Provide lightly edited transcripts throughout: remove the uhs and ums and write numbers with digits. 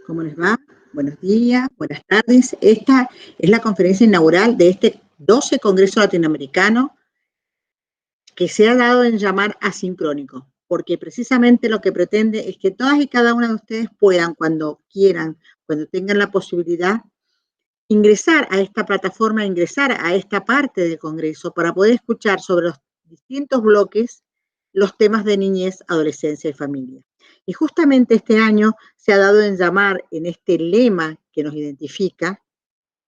¿Cómo les va? Buenos días, buenas tardes. Esta es la conferencia inaugural de este 12 Congreso Latinoamericano que se ha dado en llamar asincrónico, porque precisamente lo que pretende es que todas y cada una de ustedes puedan, cuando quieran, cuando tengan la posibilidad, ingresar a esta plataforma, ingresar a esta parte del Congreso para poder escuchar sobre los distintos bloques los temas de niñez, adolescencia y familia. Y justamente este año se ha dado en llamar, en este lema que nos identifica,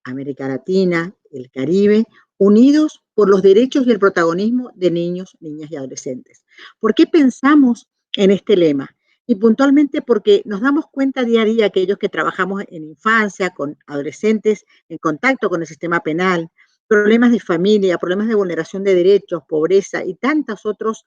América Latina, el Caribe, unidos por los derechos y el protagonismo de niños, niñas y adolescentes. ¿Por qué pensamos en este lema? Y puntualmente porque nos damos cuenta día a día, aquellos que trabajamos en infancia, con adolescentes, en contacto con el sistema penal, problemas de familia, problemas de vulneración de derechos, pobreza y tantos otros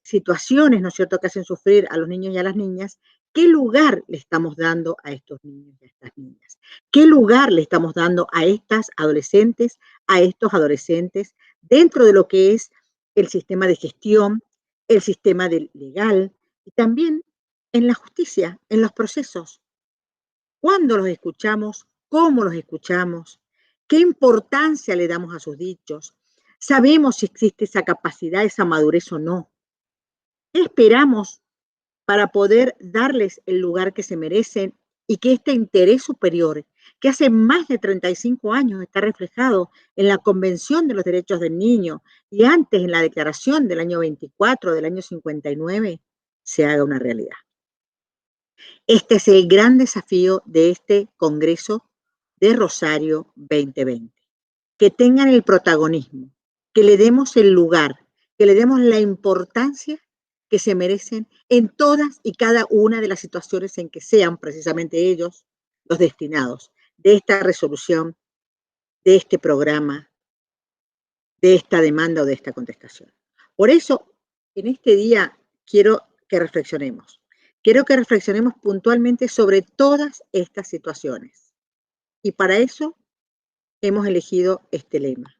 situaciones, ¿no es cierto?, que hacen sufrir a los niños y a las niñas. ¿Qué lugar le estamos dando a estos niños y a estas niñas? ¿Qué lugar le estamos dando a estas adolescentes, a estos adolescentes, dentro de lo que es el sistema de gestión, el sistema legal y también en la justicia, en los procesos? ¿Cuándo los escuchamos? ¿Cómo los escuchamos? ¿Qué importancia le damos a sus dichos? ¿Sabemos si existe esa capacidad, esa madurez o no? ¿Qué esperamos para poder darles el lugar que se merecen y que este interés superior, que hace más de 35 años está reflejado en la Convención de los Derechos del Niño y antes en la Declaración del año 24, del año 59, se haga una realidad? Este es el gran desafío de este Congreso de Rosario 2020. Que tengan el protagonismo, que le demos el lugar, que le demos la importancia que se merecen en todas y cada una de las situaciones en que sean precisamente ellos los destinados de esta resolución, de este programa, de esta demanda o de esta contestación. Por eso, en este día quiero que reflexionemos. Quiero que reflexionemos puntualmente sobre todas estas situaciones. Y para eso hemos elegido este lema.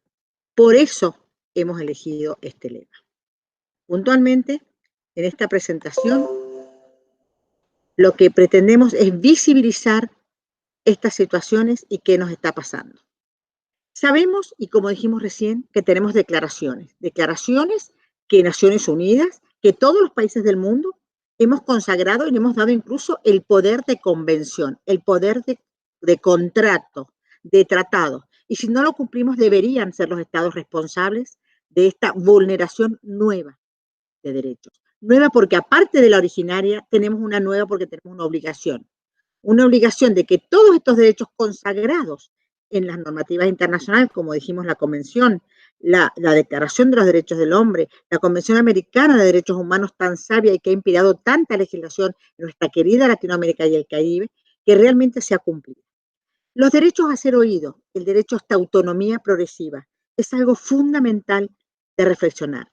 Por eso hemos elegido este lema. Puntualmente, en esta presentación, lo que pretendemos es visibilizar estas situaciones y qué nos está pasando. Sabemos, y como dijimos recién, que tenemos declaraciones que Naciones Unidas, que todos los países del mundo hemos consagrado y le hemos dado incluso el poder de convención, el poder de contrato, de tratado. Y si no lo cumplimos, deberían ser los estados responsables de esta vulneración nueva de derechos. Nueva porque aparte de la originaria, tenemos una nueva porque tenemos una obligación de que todos estos derechos consagrados en las normativas internacionales, como dijimos, la Convención, la Declaración de los Derechos del Hombre, la Convención Americana de Derechos Humanos tan sabia y que ha inspirado tanta legislación en nuestra querida Latinoamérica y el Caribe, que realmente se ha cumplido. Los derechos a ser oídos, el derecho a esta autonomía progresiva, es algo fundamental de reflexionar.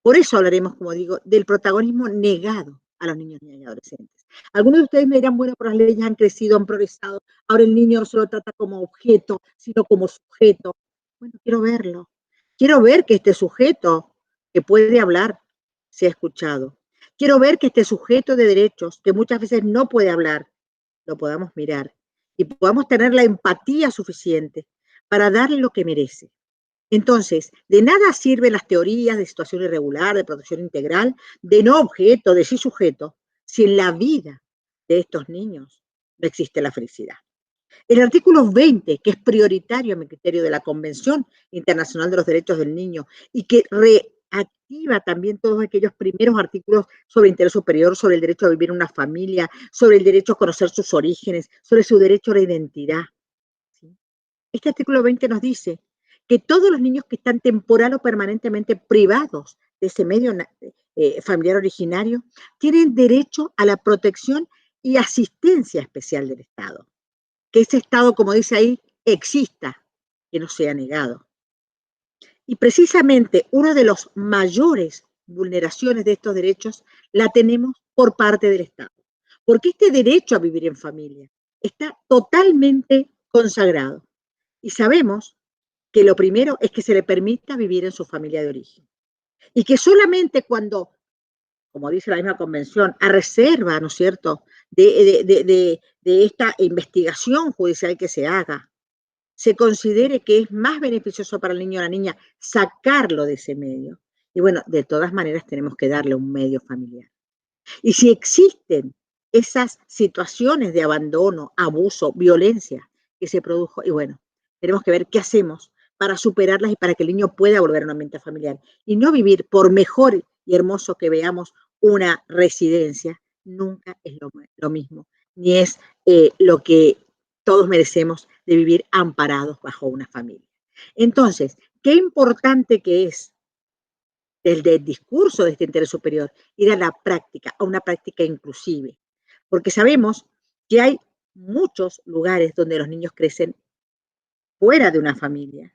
Por eso hablaremos, como digo, del protagonismo negado a los niños, niñas y adolescentes. Algunos de ustedes me dirán, bueno, pero las leyes han crecido, han progresado, ahora el niño no se lo trata como objeto, sino como sujeto. Bueno, quiero verlo. Quiero ver que este sujeto que puede hablar sea escuchado. Quiero ver que este sujeto de derechos, que muchas veces no puede hablar, lo podamos mirar y podamos tener la empatía suficiente para darle lo que merece. Entonces, de nada sirven las teorías de situación irregular, de protección integral, de no objeto, de sí sujeto, si en la vida de estos niños no existe la felicidad. El artículo 20, que es prioritario a mi criterio de la Convención Internacional de los Derechos del Niño y que reactiva también todos aquellos primeros artículos sobre interés superior, sobre el derecho a vivir en una familia, sobre el derecho a conocer sus orígenes, sobre su derecho a la identidad. ¿Sí? Este artículo 20 nos dice que todos los niños que están temporal o permanentemente privados de ese medio familiar originario tienen derecho a la protección y asistencia especial del Estado. Que ese Estado, como dice ahí, exista, que no sea negado. Y precisamente una de las mayores vulneraciones de estos derechos la tenemos por parte del Estado. Porque este derecho a vivir en familia está totalmente consagrado. Y sabemos que lo primero es que se le permita vivir en su familia de origen. Y que solamente cuando como dice la misma convención, a reserva, ¿no es cierto?, de esta investigación judicial que se haga, se considere que es más beneficioso para el niño o la niña sacarlo de ese medio. Y bueno, de todas maneras tenemos que darle un medio familiar. Y si existen esas situaciones de abandono, abuso, violencia que se produjo, y bueno, tenemos que ver qué hacemos para superarlas y para que el niño pueda volver a un ambiente familiar y no vivir, por mejor y hermoso que veamos una residencia, nunca es lo mismo, ni es lo que todos merecemos de vivir amparados bajo una familia. Entonces, qué importante que es desde el discurso de este interés superior, ir a la práctica, a una práctica inclusive, porque sabemos que hay muchos lugares donde los niños crecen fuera de una familia,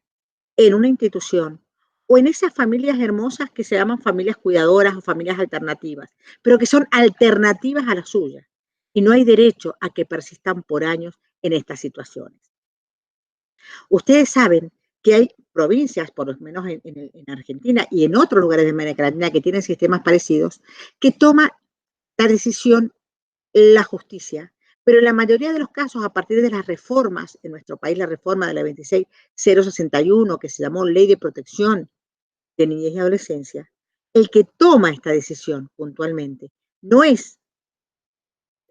en una institución, o en esas familias hermosas que se llaman familias cuidadoras o familias alternativas, pero que son alternativas a las suyas, y no hay derecho a que persistan por años en estas situaciones. Ustedes saben que hay provincias, por lo menos en Argentina y en otros lugares de América Latina que tienen sistemas parecidos, que toma la decisión la justicia. Pero en la mayoría de los casos, a partir de las reformas en nuestro país, la reforma de la 26061, que se llamó Ley de Protección de Niñez y Adolescencia, el que toma esta decisión puntualmente no es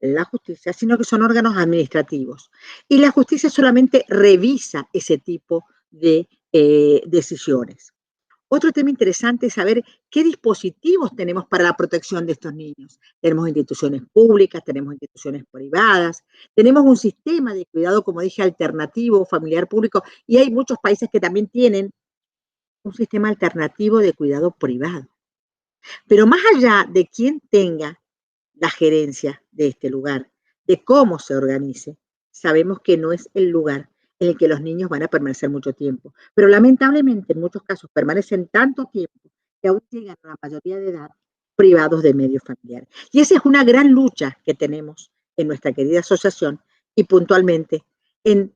la justicia, sino que son órganos administrativos. Y la justicia solamente revisa ese tipo de decisiones. Otro tema interesante es saber qué dispositivos tenemos para la protección de estos niños. Tenemos instituciones públicas, tenemos instituciones privadas, tenemos un sistema de cuidado, como dije, alternativo, familiar público, y hay muchos países que también tienen un sistema alternativo de cuidado privado. Pero más allá de quién tenga la gerencia de este lugar, de cómo se organice, sabemos que no es el lugar en el que los niños van a permanecer mucho tiempo. Pero lamentablemente en muchos casos permanecen tanto tiempo que aún llegan a la mayoría de edad privados de medio familiar. Y esa es una gran lucha que tenemos en nuestra querida asociación y puntualmente en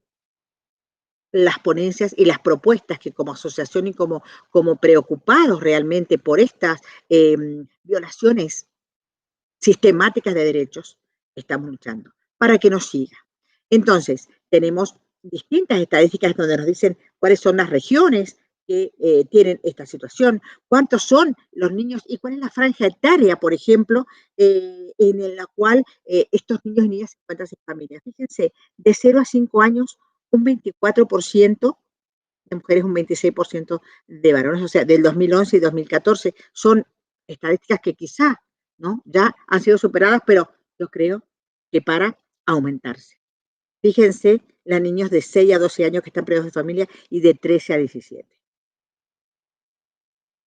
las ponencias y las propuestas que como asociación y como preocupados realmente por estas violaciones sistemáticas de derechos, estamos luchando para que nos siga. Entonces, tenemos distintas estadísticas donde nos dicen cuáles son las regiones que tienen esta situación, cuántos son los niños y cuál es la franja etaria, por ejemplo, en la cual estos niños y niñas se encuentran sin familia. Fíjense, de 0 a 5 años, un 24% de mujeres, un 26% de varones, o sea, del 2011 y 2014, son estadísticas que quizá, ¿no?, ya han sido superadas, pero yo creo que para aumentarse. Fíjense, las niños de 6 a 12 años que están privados de familia y de 13 a 17.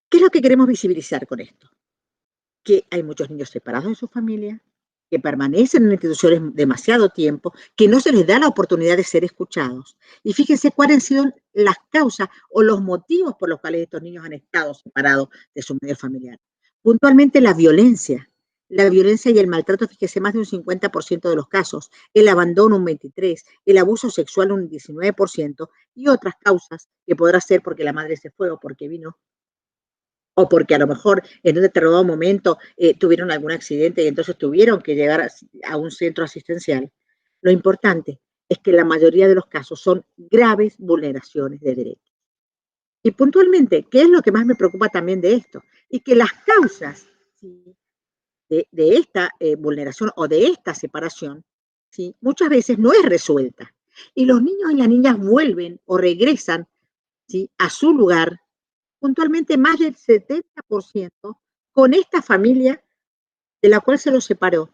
¿Qué es lo que queremos visibilizar con esto? Que hay muchos niños separados de su familia, que permanecen en instituciones demasiado tiempo, que no se les da la oportunidad de ser escuchados. Y fíjense cuáles han sido las causas o los motivos por los cuales estos niños han estado separados de su medio familiar. Puntualmente la violencia y el maltrato, fíjese, más de un 50% de los casos, el abandono un 23%, el abuso sexual un 19%, y otras causas que podrá ser porque la madre se fue o porque vino o porque a lo mejor en un determinado momento tuvieron algún accidente y entonces tuvieron que llegar a un centro asistencial. Lo importante es que la mayoría de los casos son graves vulneraciones de derechos. Y puntualmente, ¿qué es lo que más me preocupa también de esto? Y que las causas, ¿sí?, de esta vulneración o de esta separación, ¿sí?, muchas veces no es resuelta. Y los niños y las niñas vuelven o regresan, ¿sí?, a su lugar, puntualmente más del 70% con esta familia de la cual se los separó.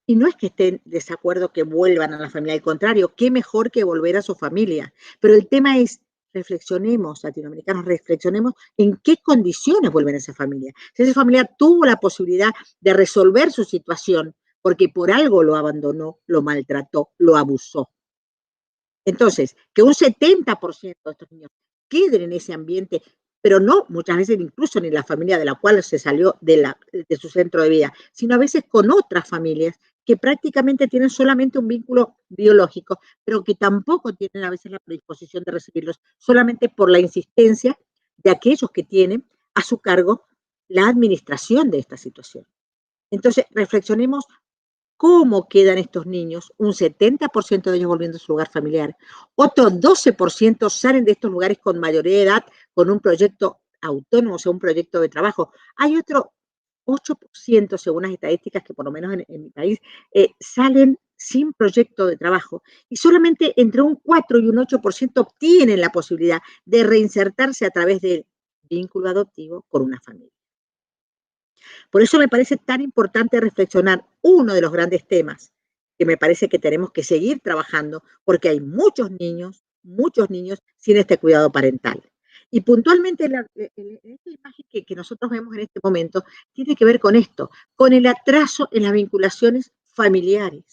Y no es que estén de desacuerdo que vuelvan a la familia, al contrario, qué mejor que volver a su familia. Pero el tema es, reflexionemos, latinoamericanos, reflexionemos en qué condiciones vuelven a esa familia. Si esa familia tuvo la posibilidad de resolver su situación, porque por algo lo abandonó, lo maltrató, lo abusó. Entonces, que un 70% de estos niños queden en ese ambiente, pero no muchas veces incluso ni la familia de la cual se salió de su centro de vida, sino a veces con otras familias que prácticamente tienen solamente un vínculo biológico, pero que tampoco tienen a veces la predisposición de recibirlos, solamente por la insistencia de aquellos que tienen a su cargo la administración de esta situación. Entonces, reflexionemos cómo quedan estos niños, un 70% de ellos volviendo a su lugar familiar, otro 12% salen de estos lugares con mayoría de edad, con un proyecto autónomo, o sea, un proyecto de trabajo. Hay otro 8%, según las estadísticas que por lo menos en mi país, salen sin proyecto de trabajo y solamente entre un 4 y un 8% obtienen la posibilidad de reinsertarse a través del vínculo adoptivo con una familia. Por eso me parece tan importante reflexionar uno de los grandes temas que me parece que tenemos que seguir trabajando porque hay muchos niños sin este cuidado parental. Y puntualmente en esta imagen que nosotros vemos en este momento tiene que ver con esto, con el atraso en las vinculaciones familiares.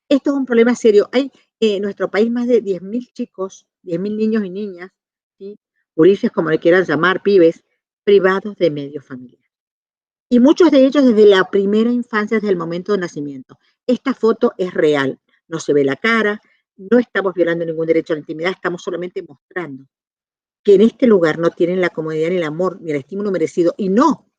Esto es un problema serio. Hay en nuestro país más de 10.000 chicos, 10.000 niños y niñas, ¿sí? Gurises, como le quieran llamar, pibes, privados de medio familiar. Y muchos de ellos desde la primera infancia, desde el momento de nacimiento. Esta foto es real, no se ve la cara, no estamos violando ningún derecho a la intimidad, estamos solamente mostrando que en este lugar no tienen la comodidad ni el amor ni el estímulo merecido. Y no,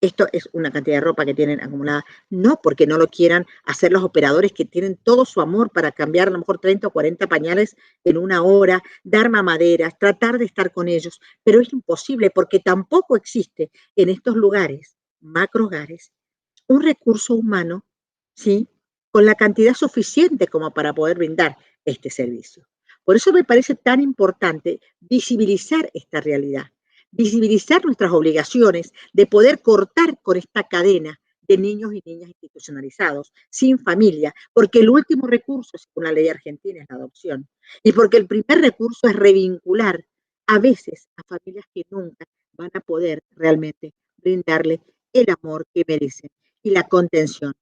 esto es una cantidad de ropa que tienen acumulada, no porque no lo quieran hacer los operadores que tienen todo su amor para cambiar a lo mejor 30 o 40 pañales en una hora, dar mamaderas, tratar de estar con ellos, pero es imposible porque tampoco existe en estos lugares, macro hogares, un recurso humano, ¿sí? Con la cantidad suficiente como para poder brindar este servicio. Por eso me parece tan importante visibilizar esta realidad, visibilizar nuestras obligaciones de poder cortar con esta cadena de niños y niñas institucionalizados, sin familia, porque el último recurso, según la ley argentina, es la adopción, y porque el primer recurso es revincular a veces a familias que nunca van a poder realmente brindarle el amor que merecen y la contención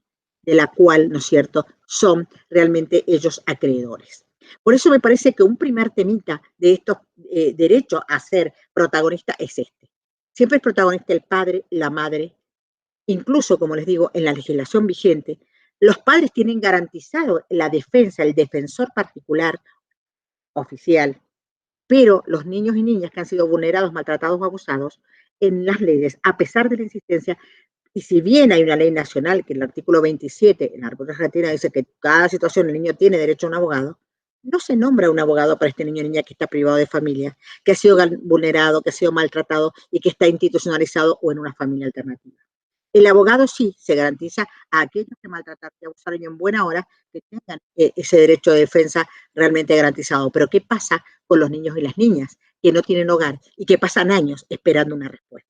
de la cual, ¿no es cierto?, son realmente ellos acreedores. Por eso me parece que un primer temita de estos derechos a ser protagonista es este. Siempre es protagonista el padre, la madre, incluso, como les digo, en la legislación vigente, los padres tienen garantizado la defensa, el defensor particular oficial, pero los niños y niñas que han sido vulnerados, maltratados o abusados, en las leyes, a pesar de la insistencia, y si bien hay una ley nacional que en el artículo 27 en la República Argentina dice que cada situación el niño tiene derecho a un abogado, no se nombra un abogado para este niño o niña que está privado de familia, que ha sido vulnerado, que ha sido maltratado y que está institucionalizado o en una familia alternativa. El abogado sí se garantiza a aquellos que maltrataron y abusaron en buena hora que tengan ese derecho de defensa realmente garantizado. Pero ¿qué pasa con los niños y las niñas que no tienen hogar y que pasan años esperando una respuesta?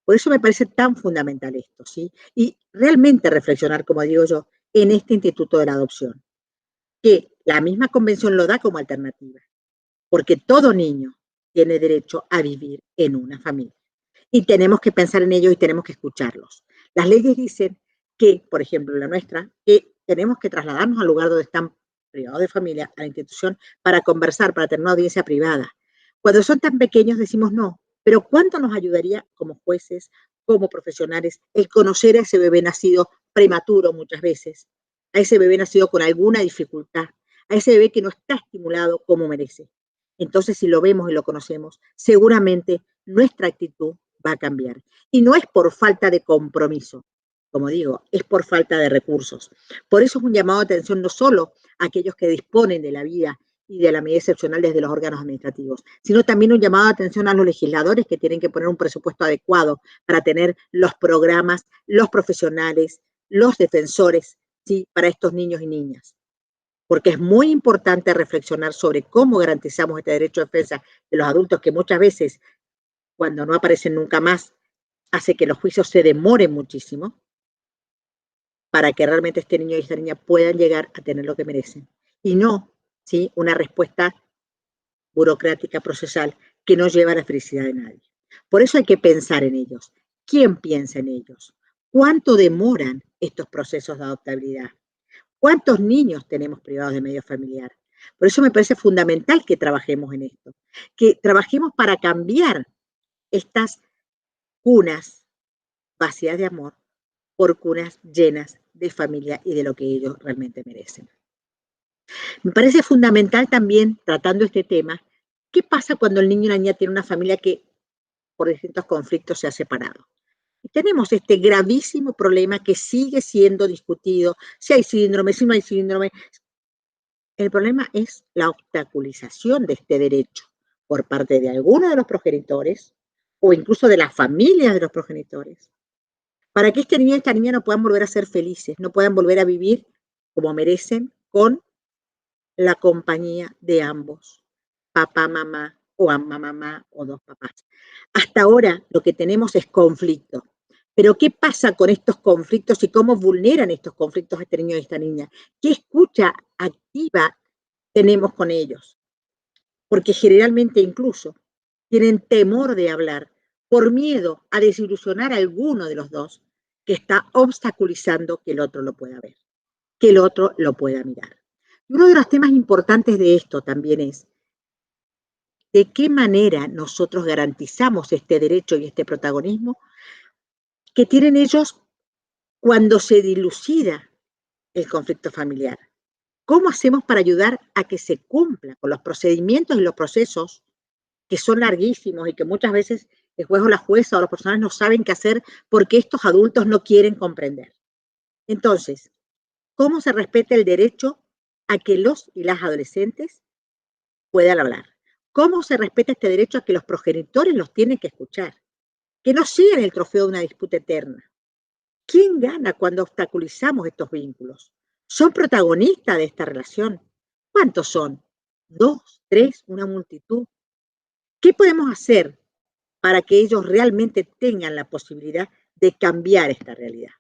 Por eso me parece tan fundamental esto, ¿sí? Y realmente reflexionar, como digo yo, en este Instituto de la Adopción, que la misma convención lo da como alternativa, porque todo niño tiene derecho a vivir en una familia. Y tenemos que pensar en ellos y tenemos que escucharlos. Las leyes dicen que, por ejemplo, la nuestra, que tenemos que trasladarnos al lugar donde están privados de familia, a la institución, para conversar, para tener una audiencia privada. Cuando son tan pequeños decimos no, pero ¿cuánto nos ayudaría como jueces, como profesionales, el conocer a ese bebé nacido prematuro muchas veces, a ese bebé nacido con alguna dificultad, a ese bebé que no está estimulado como merece? Entonces, si lo vemos y lo conocemos, seguramente nuestra actitud va a cambiar. Y no es por falta de compromiso, como digo, es por falta de recursos. Por eso es un llamado de atención no solo a aquellos que disponen de la vida y de la medida excepcional desde los órganos administrativos, sino también un llamado de atención a los legisladores que tienen que poner un presupuesto adecuado para tener los programas, los profesionales, los defensores, ¿sí?, para estos niños y niñas. Porque es muy importante reflexionar sobre cómo garantizamos este derecho de defensa de los adultos que muchas veces, cuando no aparecen nunca más, hace que los juicios se demoren muchísimo para que realmente este niño y esta niña puedan llegar a tener lo que merecen. Y no, ¿sí?, una respuesta burocrática, procesal, que no lleva a la felicidad de nadie. Por eso hay que pensar en ellos. ¿Quién piensa en ellos? ¿Cuánto demoran estos procesos de adoptabilidad? ¿Cuántos niños tenemos privados de medio familiar? Por eso me parece fundamental que trabajemos en esto, que trabajemos para cambiar estas cunas vacías de amor por cunas llenas de familia y de lo que ellos realmente merecen. Me parece fundamental también, tratando este tema, ¿qué pasa cuando el niño y la niña tienen una familia que por distintos conflictos se ha separado? Y tenemos este gravísimo problema que sigue siendo discutido, si hay síndrome, si no hay síndrome. El problema es la obstaculización de este derecho por parte de algunos de los progenitores o incluso de las familias de los progenitores, para que este niño y esta niña no puedan volver a ser felices, no puedan volver a vivir como merecen con la compañía de ambos, papá, mamá o mamá, mamá o dos papás. Hasta ahora lo que tenemos es conflicto. Pero ¿qué pasa con estos conflictos y cómo vulneran estos conflictos a este niño y a esta niña? ¿Qué escucha activa tenemos con ellos? Porque generalmente incluso tienen temor de hablar por miedo a desilusionar a alguno de los dos que está obstaculizando que el otro lo pueda ver, que el otro lo pueda mirar. Y uno de los temas importantes de esto también es de qué manera nosotros garantizamos este derecho y este protagonismo que tienen ellos cuando se dilucida el conflicto familiar. ¿Cómo hacemos para ayudar a que se cumpla con los procedimientos y los procesos que son larguísimos y que muchas veces el juez o la jueza o las personas no saben qué hacer porque estos adultos no quieren comprender? Entonces, ¿cómo se respeta el derecho a que los y las adolescentes puedan hablar? ¿Cómo se respeta este derecho a que los progenitores los tienen que escuchar? Que no sean el trofeo de una disputa eterna. ¿Quién gana cuando obstaculizamos estos vínculos? ¿Son protagonistas de esta relación? ¿Cuántos son? ¿Dos? ¿Tres? ¿Una multitud? ¿Qué podemos hacer para que ellos realmente tengan la posibilidad de cambiar esta realidad?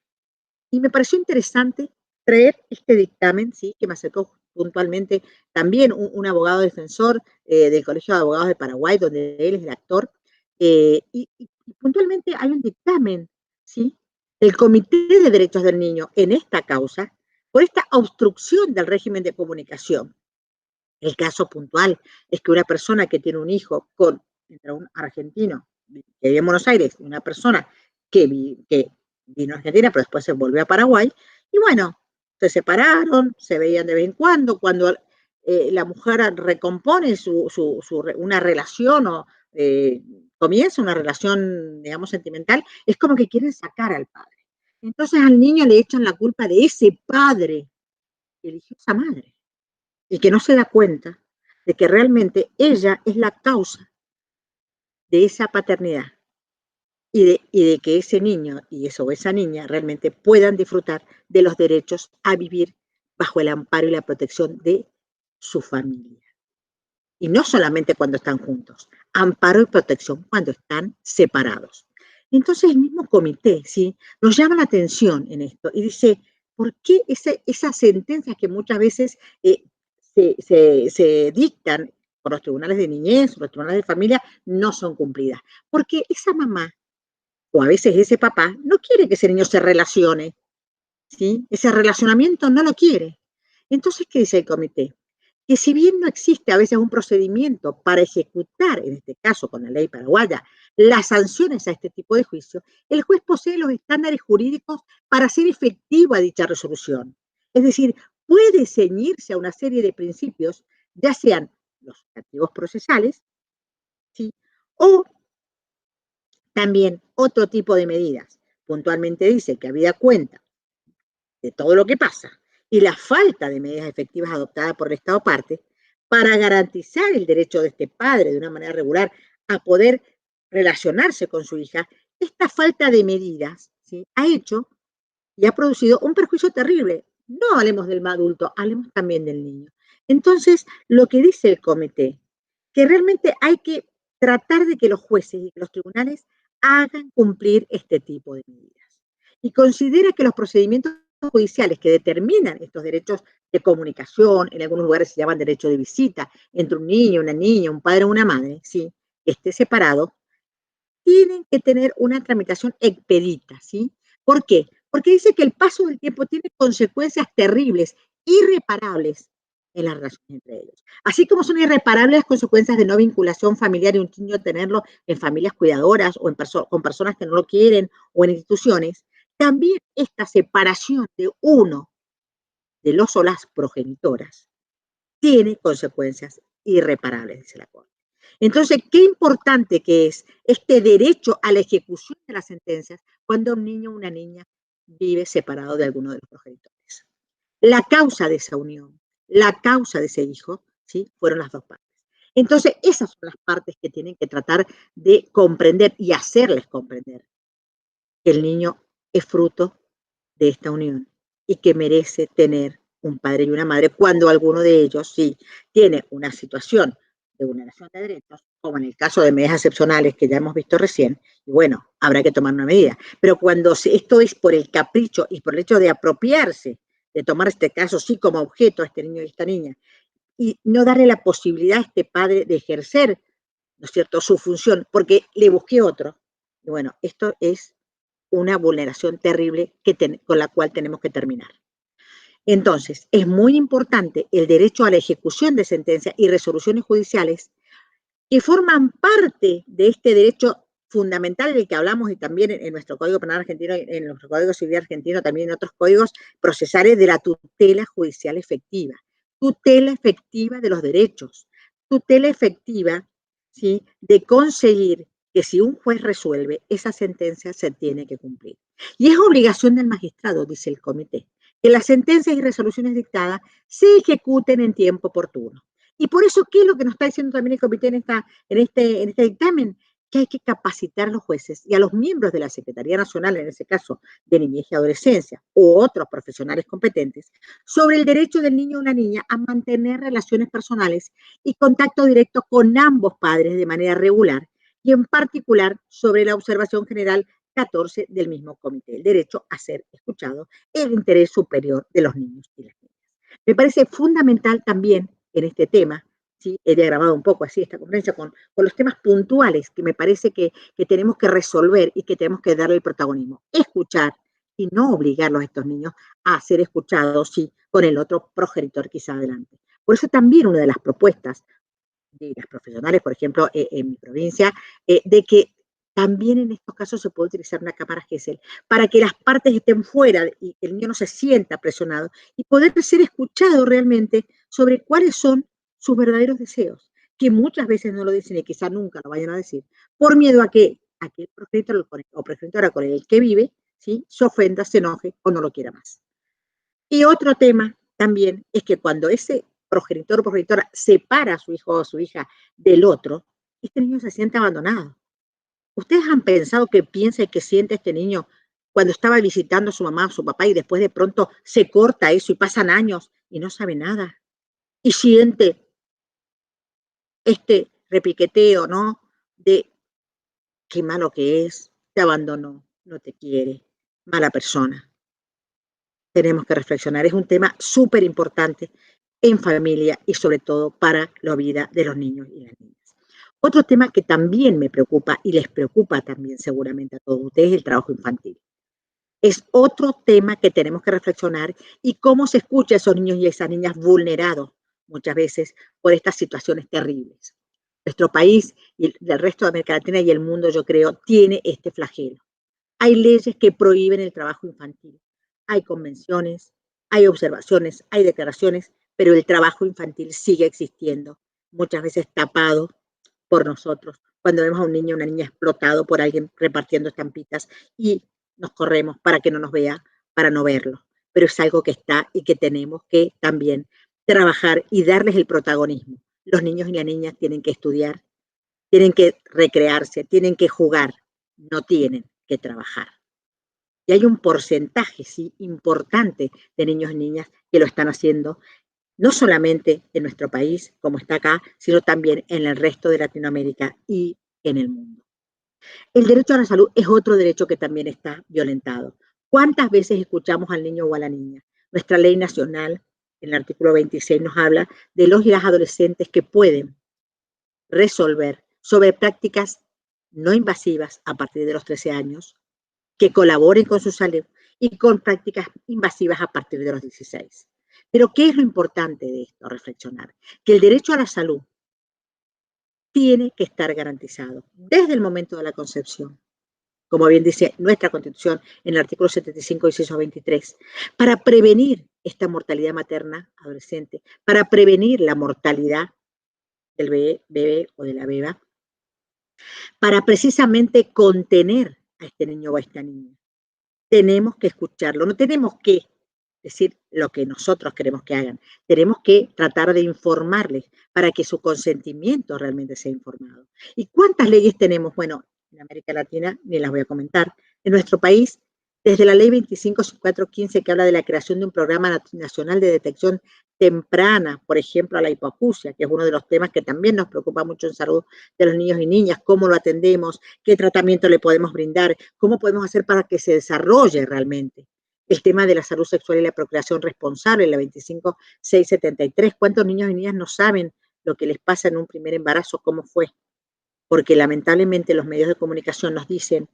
Y me pareció interesante traer este dictamen, ¿sí?, que me acercó puntualmente también un abogado defensor del Colegio de Abogados de Paraguay, donde él es el actor, y puntualmente hay un dictamen, ¿sí?, del Comité de Derechos del Niño en esta causa por esta obstrucción del régimen de comunicación. El caso puntual es que una persona que tiene un hijo con entre un argentino que vive en Buenos Aires y una persona que vino a Argentina, pero después se volvió a Paraguay, y bueno, se separaron, se veían de vez en cuando la mujer recompone una relación o comienza una relación, digamos, sentimental, es como que quieren sacar al padre. Entonces al niño le echan la culpa de ese padre que eligió esa madre y que no se da cuenta de que realmente ella es la causa de esa paternidad y de que ese niño y eso, o esa niña realmente puedan disfrutar de los derechos a vivir bajo el amparo y la protección de su familia. Y no solamente cuando están juntos, amparo y protección cuando están separados. Entonces el mismo comité, ¿sí?, nos llama la atención en esto y dice, ¿por qué esas sentencias que muchas veces se dictan por los tribunales de niñez, los tribunales de familia, no son cumplidas? Porque esa mamá, o a veces ese papá, no quiere que ese niño se relacione, ¿sí? Ese relacionamiento no lo quiere. Entonces, ¿qué dice el comité? Que si bien no existe a veces un procedimiento para ejecutar, en este caso con la ley paraguaya, las sanciones a este tipo de juicio, el juez posee los estándares jurídicos para hacer efectiva dicha resolución. Es decir, puede ceñirse a una serie de principios, ya sean los activos procesales, ¿sí?, o también otro tipo de medidas. Puntualmente dice que habida cuenta de todo lo que pasa y la falta de medidas efectivas adoptadas por el Estado parte para garantizar el derecho de este padre de una manera regular a poder relacionarse con su hija, esta falta de medidas, ¿sí?, ha hecho y ha producido un perjuicio terrible. No hablemos del adulto, hablemos también del niño. Entonces, lo que dice el comité, que realmente hay que tratar de que los jueces y que los tribunales hagan cumplir este tipo de medidas. Y considera que los procedimientos judiciales que determinan estos derechos de comunicación, en algunos lugares se llaman derecho de visita, entre un niño, una niña, un padre o una madre, ¿sí?, que esté separado, tienen que tener una tramitación expedita, ¿sí? ¿Por qué? Porque dice que el paso del tiempo tiene consecuencias terribles, irreparables en las relaciones entre ellos. Así como son irreparables las consecuencias de no vinculación familiar y un niño tenerlo en familias cuidadoras o con personas que no lo quieren o en instituciones, también esta separación de uno de los o las progenitoras tiene consecuencias irreparables, dice la Corte. Entonces, qué importante que es este derecho a la ejecución de las sentencias, cuando un niño o una niña vive separado de alguno de los progenitores. La causa de esa unión, la causa de ese hijo, ¿sí? Fueron las dos partes. Entonces, esas son las partes que tienen que tratar de comprender y hacerles comprender que el niño es fruto de esta unión y que merece tener un padre y una madre cuando alguno de ellos sí tiene una situación de vulneración de derechos, como en el caso de medidas excepcionales que ya hemos visto recién, y bueno, habrá que tomar una medida. Pero cuando esto es por el capricho y por el hecho de apropiarse, de tomar este caso sí como objeto a este niño y esta niña, y no darle la posibilidad a este padre de ejercer, ¿no es cierto?, su función, porque le busqué otro. Y bueno, esto es una vulneración terrible con la cual tenemos que terminar. Entonces, es muy importante el derecho a la ejecución de sentencias y resoluciones judiciales que forman parte de este derecho fundamental del que hablamos y también en nuestro Código Penal argentino, en nuestro Código Civil argentino, también en otros códigos procesales de la tutela judicial efectiva. Tutela efectiva de los derechos. Tutela efectiva, ¿sí?, de conseguir que si un juez resuelve, esa sentencia se tiene que cumplir. Y es obligación del magistrado, dice el comité, que las sentencias y resoluciones dictadas se ejecuten en tiempo oportuno. Y por eso, ¿qué es lo que nos está diciendo también el comité en este dictamen? Que hay que capacitar a los jueces y a los miembros de la Secretaría Nacional, en ese caso de Niñez y Adolescencia, u otros profesionales competentes, sobre el derecho del niño o una niña a mantener relaciones personales y contacto directo con ambos padres de manera regular, y en particular sobre la observación general 14 del mismo comité, el derecho a ser escuchado, el interés superior de los niños y las niñas. Me parece fundamental también en este tema, ¿sí? He diagramado un poco así esta conferencia con los temas puntuales que me parece que tenemos que resolver y que tenemos que darle el protagonismo. Escuchar y no obligarlos a estos niños a ser escuchados, sí, con el otro progenitor quizá adelante. Por eso también una de las propuestas de las profesionales, por ejemplo, en mi provincia, de que también en estos casos se puede utilizar una cámara GESEL para que las partes estén fuera y el niño no se sienta presionado y poder ser escuchado realmente sobre cuáles son sus verdaderos deseos, que muchas veces no lo dicen y quizá nunca lo vayan a decir, por miedo a que aquel progenitor o progenitora con el que vive, ¿sí?, se ofenda, se enoje o no lo quiera más. Y otro tema también es que cuando ese progenitor o progenitora separa a su hijo o a su hija del otro, este niño se siente abandonado. ¿Ustedes han pensado qué piensa y qué siente este niño cuando estaba visitando a su mamá o su papá y después de pronto se corta eso y pasan años y no sabe nada? Y siente este repiqueteo, ¿no? De qué malo que es, te abandonó, no te quiere, mala persona. Tenemos que reflexionar. Es un tema súper importante en familia y sobre todo para la vida de los niños y las niñas. Otro tema que también me preocupa y les preocupa también seguramente a todos ustedes es el trabajo infantil. Es otro tema que tenemos que reflexionar y cómo se escucha a esos niños y esas niñas vulnerados muchas veces por estas situaciones terribles. Nuestro país y el resto de América Latina y el mundo, yo creo, tiene este flagelo. Hay leyes que prohíben el trabajo infantil. Hay convenciones, hay observaciones, hay declaraciones, pero el trabajo infantil sigue existiendo, muchas veces tapado por nosotros. Cuando vemos a un niño o una niña explotado por alguien repartiendo estampitas y nos corremos para que no nos vea, para no verlo. Pero es algo que está y que tenemos que también trabajar y darles el protagonismo. Los niños y las niñas tienen que estudiar, tienen que recrearse, tienen que jugar, no tienen que trabajar. Y hay un porcentaje, sí, importante de niños y niñas que lo están haciendo, no solamente en nuestro país, como está acá, sino también en el resto de Latinoamérica y en el mundo. El derecho a la salud es otro derecho que también está violentado. ¿Cuántas veces escuchamos al niño o a la niña? Nuestra ley nacional, en el artículo 26, nos habla de los y las adolescentes que pueden resolver sobre prácticas no invasivas a partir de los 13 años, que colaboren con su salud y con prácticas invasivas a partir de los 16. Pero ¿qué es lo importante de esto? Reflexionar. Que el derecho a la salud tiene que estar garantizado desde el momento de la concepción, como bien dice nuestra Constitución en el artículo 75, inciso 23, para prevenir esta mortalidad materna adolescente, para prevenir la mortalidad del bebé o de la beba, para precisamente contener a este niño o a esta niña. Tenemos que escucharlo, no tenemos que decir lo que nosotros queremos que hagan. Tenemos que tratar de informarles para que su consentimiento realmente sea informado. ¿Y cuántas leyes tenemos? Bueno, en América Latina ni las voy a comentar. En nuestro país, desde la ley 25.415 que habla de la creación de un programa nacional de detección temprana, por ejemplo, a la hipoacusia, que es uno de los temas que también nos preocupa mucho en salud de los niños y niñas, cómo lo atendemos, qué tratamiento le podemos brindar, cómo podemos hacer para que se desarrolle realmente el tema de la salud sexual y la procreación responsable, la 25.673. ¿Cuántos niños y niñas no saben lo que les pasa en un primer embarazo, cómo fue? Porque lamentablemente los medios de comunicación nos dicen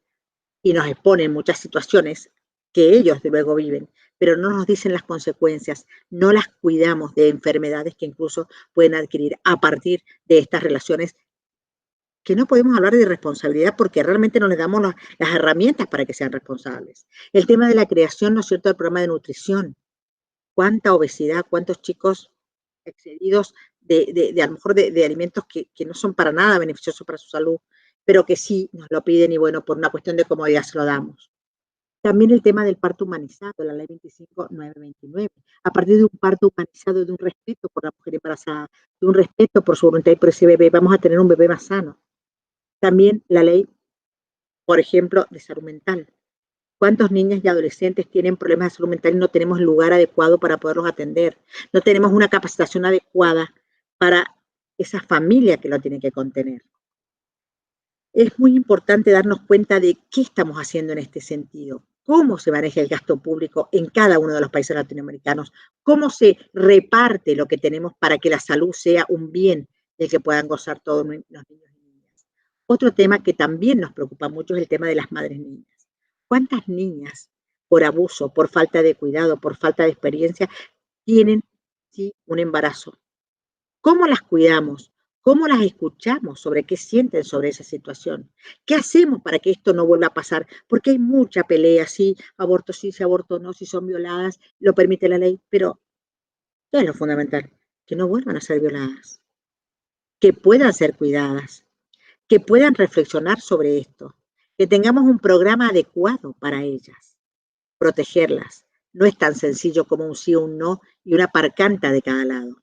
y nos exponen muchas situaciones que ellos luego viven, pero no nos dicen las consecuencias, no las cuidamos de enfermedades que incluso pueden adquirir a partir de estas relaciones, que no podemos hablar de irresponsabilidad porque realmente no les damos las herramientas para que sean responsables. El tema de la creación, ¿no es cierto?, del programa de nutrición. Cuánta obesidad, cuántos chicos excedidos a lo mejor de alimentos que no son para nada beneficiosos para su salud, pero que sí nos lo piden y bueno, por una cuestión de comodidad se lo damos. También el tema del parto humanizado, la ley 25.929. A partir de un parto humanizado, de un respeto por la mujer embarazada, de un respeto por su voluntad y por ese bebé, vamos a tener un bebé más sano. También la ley, por ejemplo, de salud mental. ¿Cuántos niñas y adolescentes tienen problemas de salud mental y no tenemos el lugar adecuado para poderlos atender? No tenemos una capacitación adecuada para esa familia que lo tiene que contener. Es muy importante darnos cuenta de qué estamos haciendo en este sentido, cómo se maneja el gasto público en cada uno de los países latinoamericanos, cómo se reparte lo que tenemos para que la salud sea un bien del que puedan gozar todos los niños y niñas. Otro tema que también nos preocupa mucho es el tema de las madres niñas. ¿Cuántas niñas, por abuso, por falta de cuidado, por falta de experiencia, tienen sí, un embarazo? ¿Cómo las cuidamos? ¿Cómo las escuchamos sobre qué sienten sobre esa situación? ¿Qué hacemos para que esto no vuelva a pasar? Porque hay mucha pelea, sí, si aborto no, si son violadas, lo permite la ley, pero ¿qué es lo fundamental? Que no vuelvan a ser violadas, que puedan ser cuidadas, que puedan reflexionar sobre esto, que tengamos un programa adecuado para ellas. Protegerlas no es tan sencillo como un sí o un no y una parcanta de cada lado.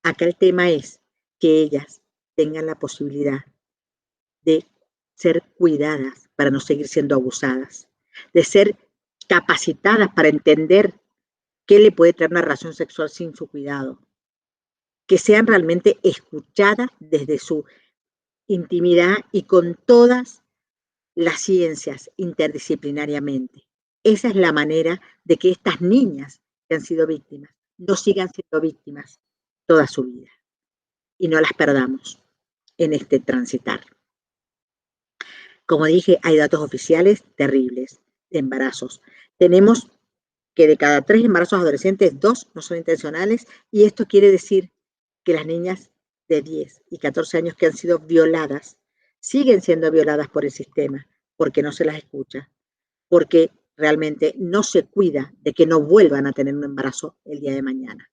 Acá el tema es que ellas tengan la posibilidad de ser cuidadas para no seguir siendo abusadas, de ser capacitadas para entender qué le puede traer una relación sexual sin su cuidado, que sean realmente escuchadas desde su intimidad y con todas las ciencias interdisciplinariamente. Esa es la manera de que estas niñas que han sido víctimas no sigan siendo víctimas toda su vida y no las perdamos en este transitar. Como dije, hay datos oficiales terribles de embarazos. Tenemos que de cada 3 embarazos adolescentes, 2 no son intencionales, y esto quiere decir que las niñas de 10 y 14 años que han sido violadas siguen siendo violadas por el sistema, porque no se las escucha, porque realmente no se cuida de que no vuelvan a tener un embarazo el día de mañana.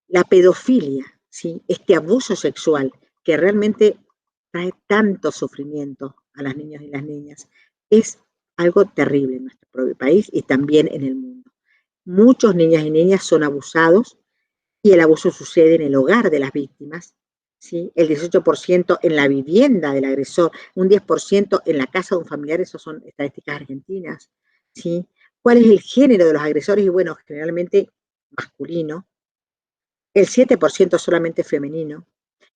La pedofilia, ¿sí?, este abuso sexual que realmente trae tanto sufrimiento a las niñas y las niñas, es algo terrible en nuestro propio país y también en el mundo. Muchos niñas y niñas son abusados y el abuso sucede en el hogar de las víctimas, ¿sí? El 18% en la vivienda del agresor, un 10% en la casa de un familiar, esas son estadísticas argentinas, ¿sí? ¿Cuál es el género de los agresores? Y bueno, generalmente masculino, el 7% solamente femenino.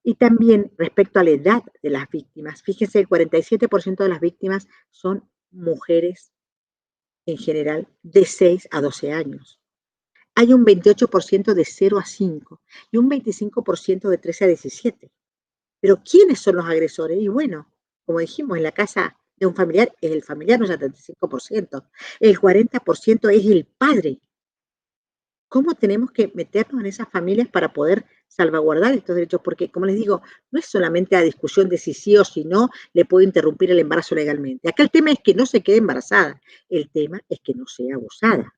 Y también respecto a la edad de las víctimas, fíjense, el 47% de las víctimas son mujeres en general de 6 a 12 años. Hay un 28% de 0 a 5 y un 25% de 13 a 17. Pero ¿quiénes son los agresores? Y bueno, como dijimos, en la casa de un familiar es el familiar un 75%. El 40% es el padre. ¿Cómo tenemos que meternos en esas familias para poder salvaguardar estos derechos? Porque, como les digo, no es solamente la discusión de si sí o si no le puedo interrumpir el embarazo legalmente. Acá el tema es que no se quede embarazada. El tema es que no sea abusada.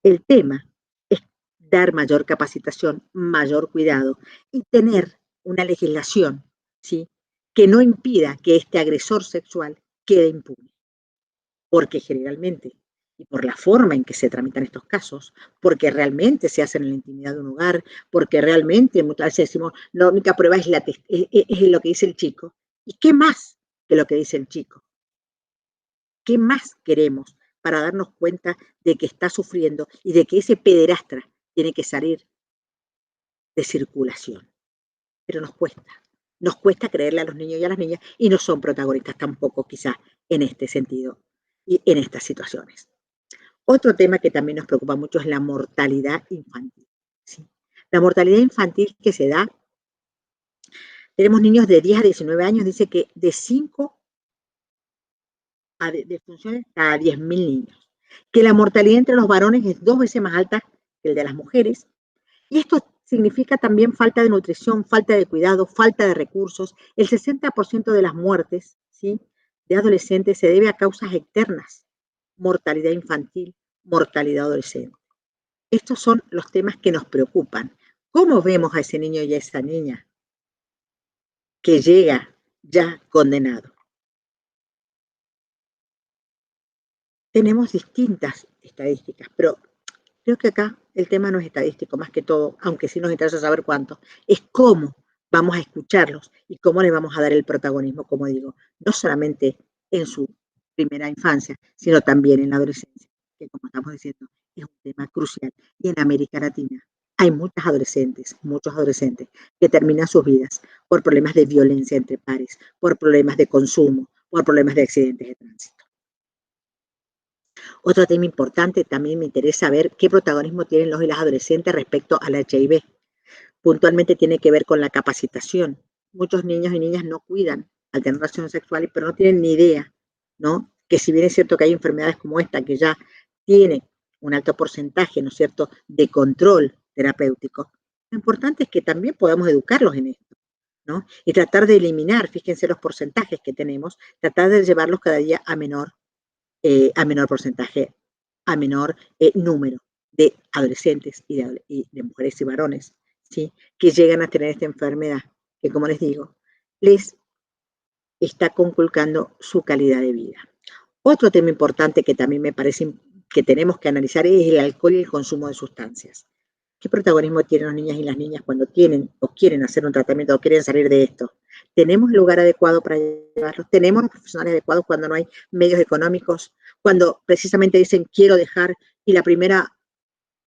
El tema es dar mayor capacitación, mayor cuidado y tener una legislación, ¿sí?, que no impida que este agresor sexual quede impune. porque generalmente, y por la forma en que se tramitan estos casos, porque realmente se hacen en la intimidad de un hogar, porque realmente muchas veces decimos, la única prueba es, es lo que dice el chico. ¿Y qué más que lo que dice el chico? ¿Qué más queremos para darnos cuenta de que está sufriendo y de que ese pederastra tiene que salir de circulación? Pero nos cuesta creerle a los niños y a las niñas y no son protagonistas tampoco quizás en este sentido y en estas situaciones. Otro tema que también nos preocupa mucho es la mortalidad infantil. ¿Sí? La mortalidad infantil que se da, tenemos niños de 10 a 19 años, dice que de 5 a defunciones cada 10.000 niños, que la mortalidad entre los varones es 2 veces más alta que el de las mujeres, y esto significa también falta de nutrición, falta de cuidado, falta de recursos. El 60% de las muertes, ¿sí?, de adolescentes se debe a causas externas, mortalidad infantil, mortalidad adolescente. Estos son los temas que nos preocupan. ¿Cómo vemos a ese niño y a esa niña que llega ya condenado? Tenemos distintas estadísticas, pero creo que acá el tema no es estadístico, más que todo, aunque sí nos interesa saber cuánto, es cómo vamos a escucharlos y cómo les vamos a dar el protagonismo, como digo, no solamente en su primera infancia, sino también en la adolescencia, que como estamos diciendo, es un tema crucial. Y en América Latina hay muchos adolescentes que terminan sus vidas por problemas de violencia entre pares, por problemas de consumo, por problemas de accidentes de tránsito. Otro tema importante, también me interesa ver qué protagonismo tienen los y las adolescentes respecto al HIV. Puntualmente tiene que ver con la capacitación. Muchos niños y niñas no cuidan al tener relaciones sexuales, pero no tienen ni idea, ¿no? Que si bien es cierto que hay enfermedades como esta que ya tienen un alto porcentaje, ¿no es cierto?, de control terapéutico, lo importante es que también podamos educarlos en esto, ¿no? Y tratar de eliminar, fíjense los porcentajes que tenemos, tratar de llevarlos cada día a menor porcentaje, a menor número de adolescentes y de mujeres y varones, ¿sí?, que llegan a tener esta enfermedad, que como les digo, les está conculcando su calidad de vida. Otro tema importante que también me parece que tenemos que analizar es el alcohol y el consumo de sustancias. ¿Qué protagonismo tienen los niños y las niñas cuando tienen o quieren hacer un tratamiento o quieren salir de esto? ¿Tenemos el lugar adecuado para llevarlos? ¿Tenemos los profesionales adecuados cuando no hay medios económicos? Cuando precisamente dicen quiero dejar y la primera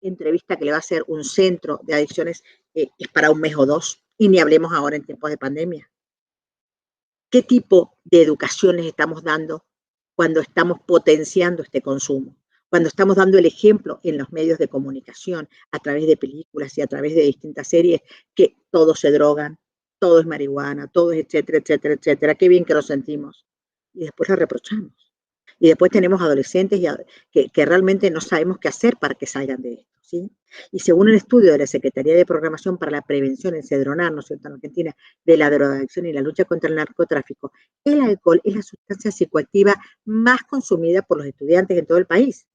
entrevista que le va a hacer un centro de adicciones es para un mes o dos, y ni hablemos ahora en tiempos de pandemia. ¿Qué tipo de educación les estamos dando cuando estamos potenciando este consumo? Cuando estamos dando el ejemplo en los medios de comunicación, a través de películas y a través de distintas series, que todos se drogan, todo es marihuana, todo es etcétera, etcétera, etcétera. Qué bien que lo sentimos. Y después lo reprochamos. Y después tenemos adolescentes que realmente no sabemos qué hacer para que salgan de esto, ¿sí? Y según el estudio de la Secretaría de Programación para la Prevención, el CEDRONAR, ¿no es cierto?, en Argentina, de la drogadicción y la lucha contra el narcotráfico, el alcohol es la sustancia psicoactiva más consumida por los estudiantes en todo el país,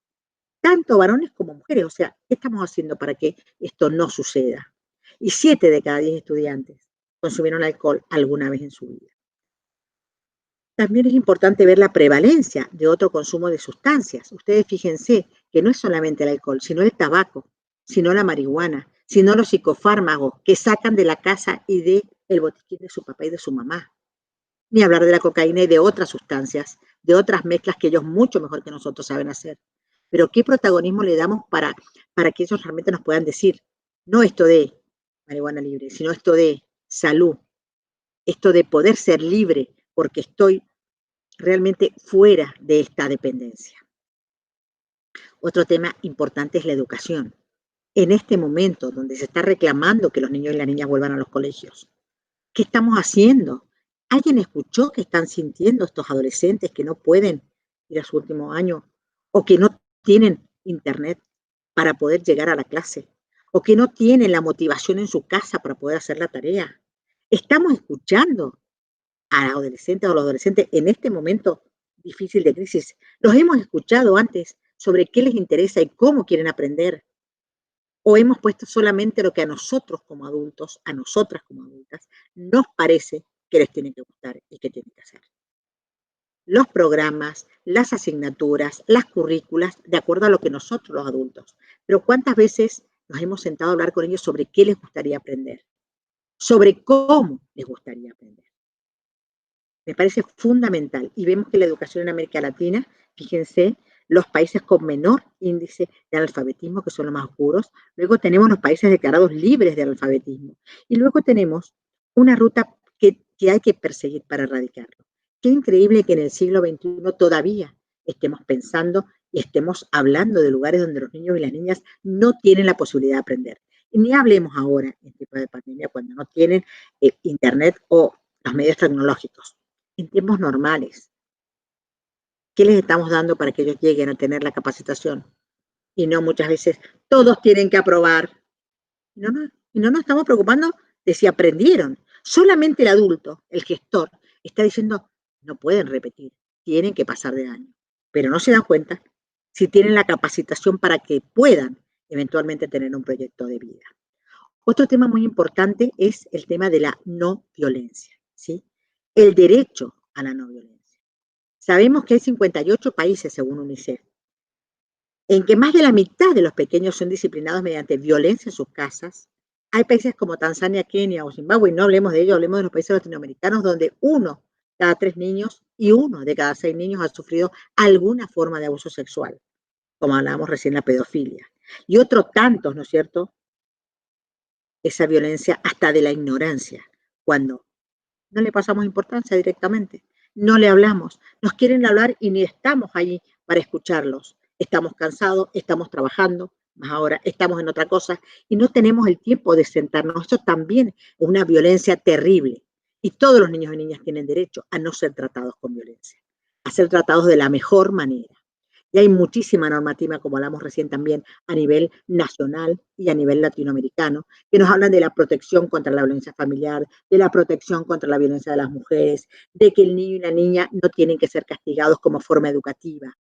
tanto varones como mujeres. O sea, ¿qué estamos haciendo para que esto no suceda? Y 7 de cada 10 estudiantes consumieron alcohol alguna vez en su vida. También es importante ver la prevalencia de otro consumo de sustancias. Ustedes fíjense que no es solamente el alcohol, sino el tabaco, sino la marihuana, sino los psicofármacos que sacan de la casa y del botiquín de su papá y de su mamá. Ni hablar de la cocaína y de otras sustancias, de otras mezclas que ellos mucho mejor que nosotros saben hacer. Pero ¿qué protagonismo le damos para que ellos realmente nos puedan decir, no esto de marihuana libre, sino esto de salud, esto de poder ser libre porque estoy realmente fuera de esta dependencia? Otro tema importante es la educación. En este momento donde se está reclamando que los niños y las niñas vuelvan a los colegios, ¿qué estamos haciendo? ¿Alguien escuchó qué están sintiendo estos adolescentes que no pueden ir a su último año o que no tienen internet para poder llegar a la clase o que no tienen la motivación en su casa para poder hacer la tarea? ¿Estamos escuchando a adolescentes o los adolescentes en este momento difícil de crisis? ¿Los hemos escuchado antes sobre qué les interesa y cómo quieren aprender? ¿O hemos puesto solamente lo que a nosotros como adultos, a nosotras como adultas, nos parece que les tiene que gustar y que tienen que hacer? los programas, las asignaturas, las currículas, de acuerdo a lo que nosotros los adultos. Pero ¿cuántas veces nos hemos sentado a hablar con ellos sobre qué les gustaría aprender? Sobre cómo les gustaría aprender. Me parece fundamental. Y vemos que la educación en América Latina, fíjense, los países con menor índice de analfabetismo, que son los más oscuros. Luego tenemos los países declarados libres de analfabetismo. Y luego tenemos una ruta que hay que perseguir para erradicarlo. Qué increíble que en el siglo XXI todavía estemos pensando y estemos hablando de lugares donde los niños y las niñas no tienen la posibilidad de aprender. Y ni hablemos ahora, en tiempos de pandemia, cuando no tienen internet o los medios tecnológicos. En tiempos normales, ¿qué les estamos dando para que ellos lleguen a tener la capacitación? Y no muchas veces, todos tienen que aprobar. Y no nos estamos preocupando de si aprendieron. Solamente el adulto, el gestor, está diciendo, no pueden repetir, tienen que pasar de año. Pero no se dan cuenta si tienen la capacitación para que puedan eventualmente tener un proyecto de vida. Otro tema muy importante es el tema de la no violencia, ¿sí? El derecho a la no violencia. Sabemos que hay 58 países, según UNICEF, en que más de la mitad de los pequeños son disciplinados mediante violencia en sus casas. Hay países como Tanzania, Kenia o Zimbabue, y no hablemos de ello, hablemos de los países latinoamericanos, donde 1 de cada 3 niños y 1 de cada 6 niños ha sufrido alguna forma de abuso sexual, como hablábamos recién, la pedofilia. Y otros tantos, ¿no es cierto? Esa violencia hasta de la ignorancia, cuando no le pasamos importancia directamente, no le hablamos, nos quieren hablar y ni estamos allí para escucharlos. Estamos cansados, estamos trabajando, más ahora estamos en otra cosa y no tenemos el tiempo de sentarnos. Eso también es una violencia terrible y todos los niños y niñas tienen derecho a no ser tratados con violencia, a ser tratados de la mejor manera. Y hay muchísima normativa, como hablamos recién también, a nivel nacional y a nivel latinoamericano, que nos hablan de la protección contra la violencia familiar, de la protección contra la violencia de las mujeres, de que el niño y la niña no tienen que ser castigados como forma educativa.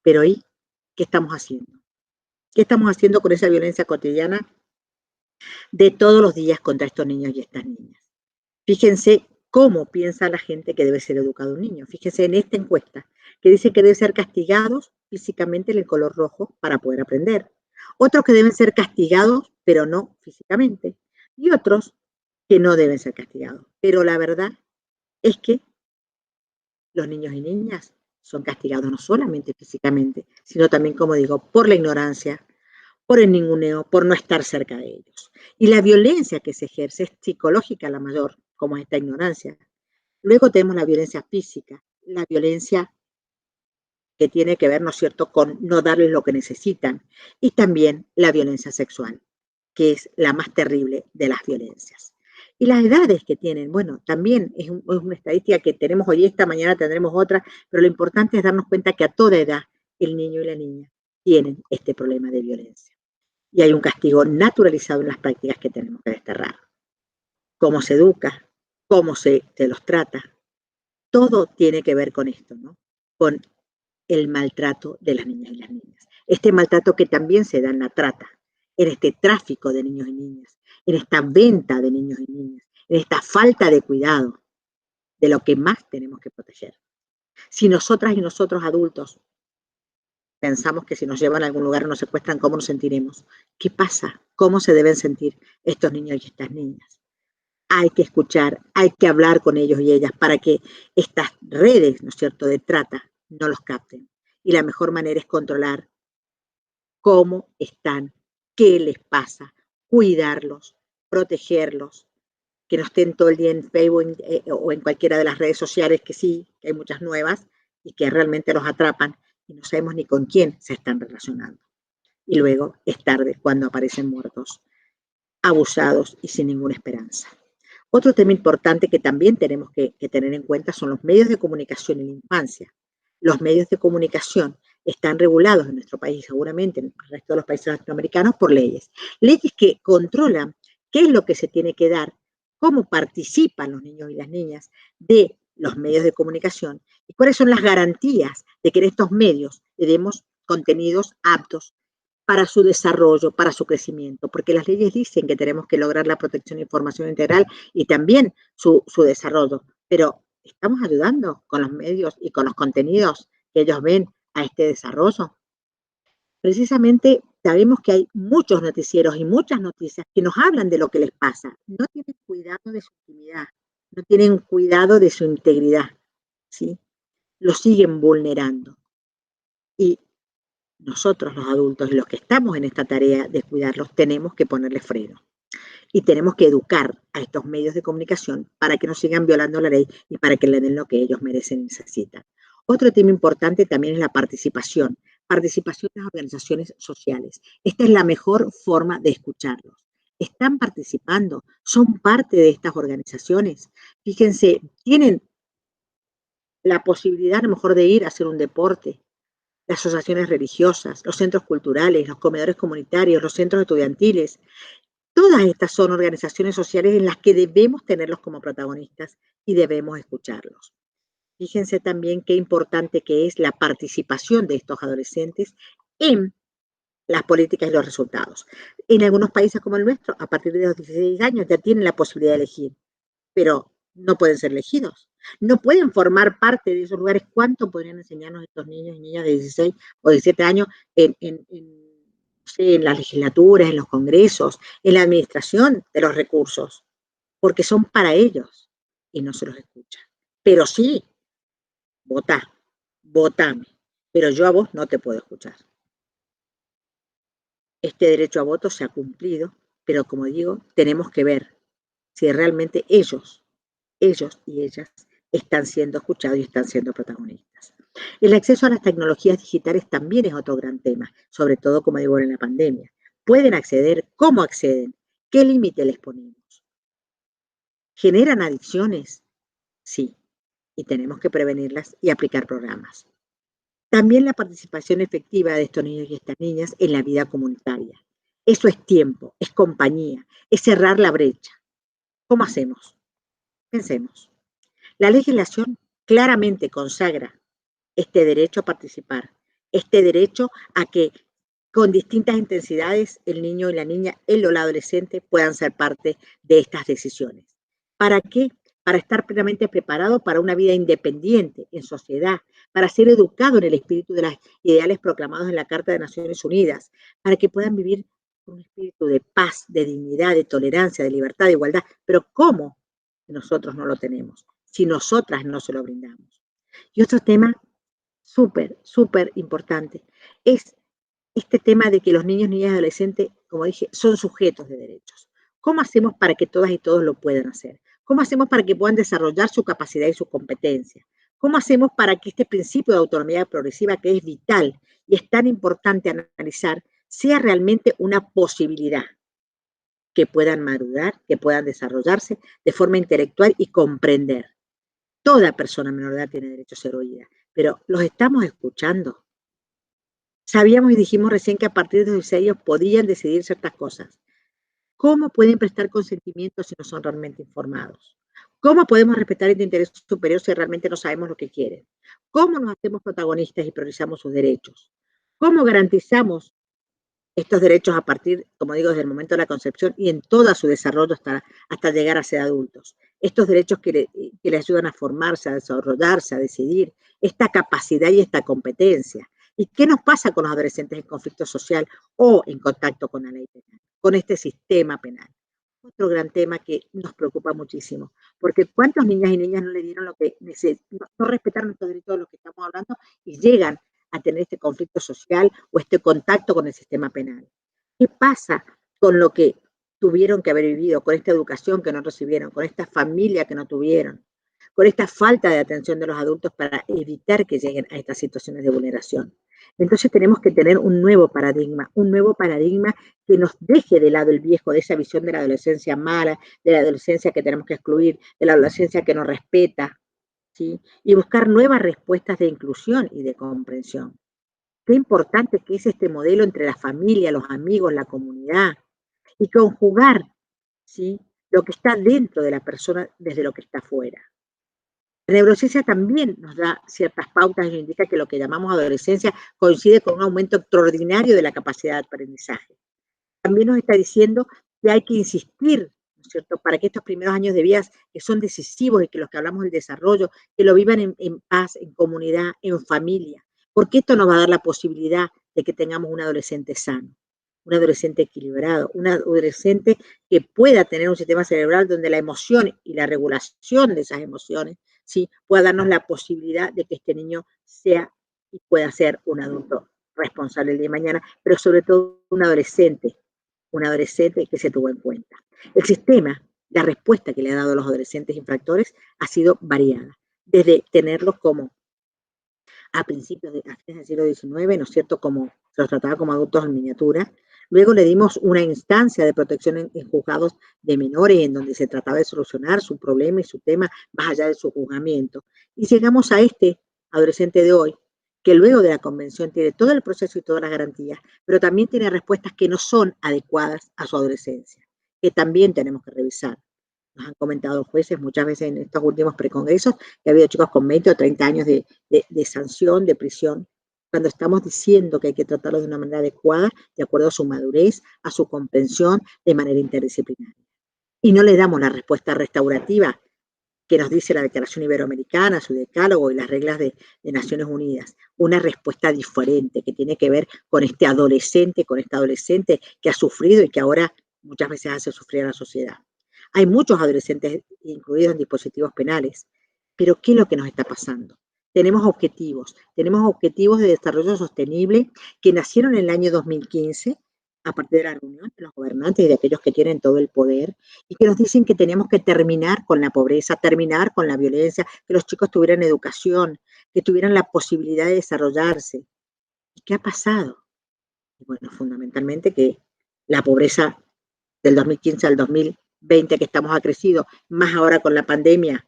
Pero ¿y qué estamos haciendo? ¿Qué estamos haciendo con esa violencia cotidiana de todos los días contra estos niños y estas niñas? Fíjense cómo piensa la gente que debe ser educado un niño. Fíjense en esta encuesta que dice que deben ser castigados físicamente en el color rojo para poder aprender. Otros que deben ser castigados, pero no físicamente. Y otros que no deben ser castigados. Pero la verdad es que los niños y niñas son castigados no solamente físicamente, sino también, como digo, por la ignorancia, por el ninguneo, por no estar cerca de ellos. Y la violencia que se ejerce es psicológica la mayor, como esta ignorancia. Luego tenemos la violencia física, la violencia que tiene que ver, ¿no es cierto?, con no darles lo que necesitan, y también la violencia sexual, que es la más terrible de las violencias. Y las edades que tienen, bueno, también es una estadística que tenemos hoy, esta mañana tendremos otra, pero lo importante es darnos cuenta que a toda edad el niño y la niña tienen este problema de violencia. Y hay un castigo naturalizado en las prácticas que tenemos que desterrar. Cómo se educa, cómo se los trata, todo tiene que ver con esto, ¿no? Con el maltrato de las niñas y las niñas. Este maltrato que también se da en la trata, en este tráfico de niños y niñas, en esta venta de niños y niñas, en esta falta de cuidado de lo que más tenemos que proteger. Si nosotras y nosotros adultos pensamos que si nos llevan a algún lugar o nos secuestran, ¿cómo nos sentiremos? ¿Qué pasa? ¿Cómo se deben sentir estos niños y estas niñas? Hay que escuchar, hay que hablar con ellos y ellas para que estas redes, ¿no es cierto?, de trata no los capten. Y la mejor manera es controlar cómo están, qué les pasa, cuidarlos, protegerlos, que no estén todo el día en Facebook o en cualquiera de las redes sociales, que sí, que hay muchas nuevas y que realmente los atrapan y no sabemos ni con quién se están relacionando. Y luego es tarde cuando aparecen muertos, abusados y sin ninguna esperanza. Otro tema importante que también tenemos que tener en cuenta son los medios de comunicación en la infancia. Los medios de comunicación están regulados en nuestro país, seguramente en el resto de los países latinoamericanos, por leyes. Leyes que controlan qué es lo que se tiene que dar, cómo participan los niños y las niñas de los medios de comunicación y cuáles son las garantías de que en estos medios le demos contenidos aptos para su desarrollo, para su crecimiento, porque las leyes dicen que tenemos que lograr la protección e información integral y también su desarrollo, pero ¿estamos ayudando con los medios y con los contenidos que ellos ven a este desarrollo? Precisamente sabemos que hay muchos noticieros y muchas noticias que nos hablan de lo que les pasa. No tienen cuidado de su intimidad, no tienen cuidado de su integridad, ¿sí? Lo siguen vulnerando. Y nosotros, los adultos y los que estamos en esta tarea de cuidarlos, tenemos que ponerle freno. Y tenemos que educar a estos medios de comunicación para que no sigan violando la ley y para que le den lo que ellos merecen y necesitan. Otro tema importante también es la participación. Participación en las organizaciones sociales. Esta es la mejor forma de escucharlos. Están participando, son parte de estas organizaciones. Fíjense, tienen la posibilidad a lo mejor de ir a hacer un deporte, las asociaciones religiosas, los centros culturales, los comedores comunitarios, los centros estudiantiles. Todas estas son organizaciones sociales en las que debemos tenerlos como protagonistas y debemos escucharlos. Fíjense también qué importante que es la participación de estos adolescentes en las políticas y los resultados. En algunos países como el nuestro, a partir de los 16 años ya tienen la posibilidad de elegir, pero no pueden ser elegidos. No pueden formar parte de esos lugares. ¿Cuánto podrían enseñarnos estos niños y niñas de 16 o 17 años no sé, en las legislaturas, en los congresos, en la administración de los recursos? Porque son para ellos y no se los escucha. Pero sí, votá, votame, pero yo a vos no te puedo escuchar. Este derecho a voto se ha cumplido, pero como digo, tenemos que ver si realmente ellos y ellas están siendo escuchados y están siendo protagonistas. El acceso a las tecnologías digitales también es otro gran tema, sobre todo, como digo, en la pandemia. ¿Pueden acceder? ¿Cómo acceden? ¿Qué límite les ponemos? ¿Generan adicciones? Sí, y tenemos que prevenirlas y aplicar programas. También la participación efectiva de estos niños y estas niñas en la vida comunitaria. Eso es tiempo, es compañía, es cerrar la brecha. ¿Cómo hacemos? Pensemos. La legislación claramente consagra este derecho a participar, este derecho a que con distintas intensidades el niño y la niña, el o la adolescente puedan ser parte de estas decisiones. ¿Para qué? Para estar plenamente preparado para una vida independiente en sociedad, para ser educado en el espíritu de los ideales proclamados en la Carta de Naciones Unidas, para que puedan vivir con un espíritu de paz, de dignidad, de tolerancia, de libertad, de igualdad. Pero ¿cómo nosotros no lo tenemos? Si nosotras no se lo brindamos. Y otro tema súper importante es este tema de que los niños, niñas y adolescentes, como dije, son sujetos de derechos. ¿Cómo hacemos para que todas y todos lo puedan hacer? ¿Cómo hacemos para que puedan desarrollar su capacidad y su competencia? ¿Cómo hacemos para que este principio de autonomía progresiva, que es vital y es tan importante analizar, sea realmente una posibilidad? Que puedan madurar, que puedan desarrollarse de forma intelectual y comprender. Toda persona menor de edad tiene derecho a ser oída, pero ¿los estamos escuchando? Sabíamos y dijimos recién que a partir de los 16 años podían decidir ciertas cosas. ¿Cómo pueden prestar consentimiento si no son realmente informados? ¿Cómo podemos respetar el interés superior si realmente no sabemos lo que quieren? ¿Cómo nos hacemos protagonistas y priorizamos sus derechos? ¿Cómo garantizamos estos derechos a partir, como digo, desde el momento de la concepción y en todo su desarrollo hasta llegar a ser adultos? Estos derechos que le ayudan a formarse, a desarrollarse, a decidir, esta capacidad y esta competencia. ¿Y qué nos pasa con los adolescentes en conflicto social o en contacto con la ley penal, con este sistema penal? Otro gran tema que nos preocupa muchísimo, porque cuántos niñas y niñas no le dieron lo que no respetaron estos derechos de los que estamos hablando y llegan a tener este conflicto social o este contacto con el sistema penal. ¿Qué pasa con lo que tuvieron que haber vivido, con esta educación que no recibieron, con esta familia que no tuvieron, con esta falta de atención de los adultos para evitar que lleguen a estas situaciones de vulneración? Entonces tenemos que tener un nuevo paradigma que nos deje de lado el viejo, de esa visión de la adolescencia mala, de la adolescencia que tenemos que excluir, de la adolescencia que no respeta, ¿sí? Y buscar nuevas respuestas de inclusión y de comprensión. Qué importante que es este modelo entre la familia, los amigos, la comunidad, y conjugar, ¿sí?, lo que está dentro de la persona desde lo que está fuera. La neurociencia también nos da ciertas pautas y nos indica que lo que llamamos adolescencia coincide con un aumento extraordinario de la capacidad de aprendizaje. También nos está diciendo que hay que insistir, ¿no es es cierto?, para que estos primeros años de vida, que son decisivos y que los que hablamos del desarrollo, que lo vivan en paz, en comunidad, en familia, porque esto nos va a dar la posibilidad de que tengamos un adolescente sano, un adolescente equilibrado, un adolescente que pueda tener un sistema cerebral donde la emoción y la regulación de esas emociones, ¿sí?, pueda darnos la posibilidad de que este niño sea y pueda ser un adulto responsable el día de mañana, pero sobre todo un adolescente que se tuvo en cuenta. El sistema, la respuesta que le ha dado a los adolescentes infractores ha sido variada, desde tenerlos como a principios a fines del siglo XIX, ¿no es cierto?, como se los trataba como adultos en miniatura. Luego le dimos una instancia de protección en juzgados de menores, en donde se trataba de solucionar su problema y su tema más allá de su juzgamiento. Y llegamos a este adolescente de hoy, que luego de la convención tiene todo el proceso y todas las garantías, pero también tiene respuestas que no son adecuadas a su adolescencia, que también tenemos que revisar. Nos han comentado los jueces muchas veces en estos últimos precongresos que ha habido chicos con 20 o 30 años de sanción, de prisión, cuando estamos diciendo que hay que tratarlos de una manera adecuada, de acuerdo a su madurez, a su comprensión, de manera interdisciplinaria. Y no le damos la respuesta restaurativa que nos dice la Declaración Iberoamericana, su decálogo y las reglas de Naciones Unidas. Una respuesta diferente que tiene que ver con este adolescente, con esta adolescente que ha sufrido y que ahora muchas veces hace sufrir a la sociedad. Hay muchos adolescentes incluidos en dispositivos penales, pero ¿qué es lo que nos está pasando? Tenemos objetivos de desarrollo sostenible que nacieron en el año 2015 a partir de la reunión de los gobernantes y de aquellos que tienen todo el poder y que nos dicen que tenemos que terminar con la pobreza, terminar con la violencia, que los chicos tuvieran educación, que tuvieran la posibilidad de desarrollarse. ¿Y qué ha pasado? Bueno, fundamentalmente que la pobreza del 2015 al 2020 que estamos ha crecido, más ahora con la pandemia,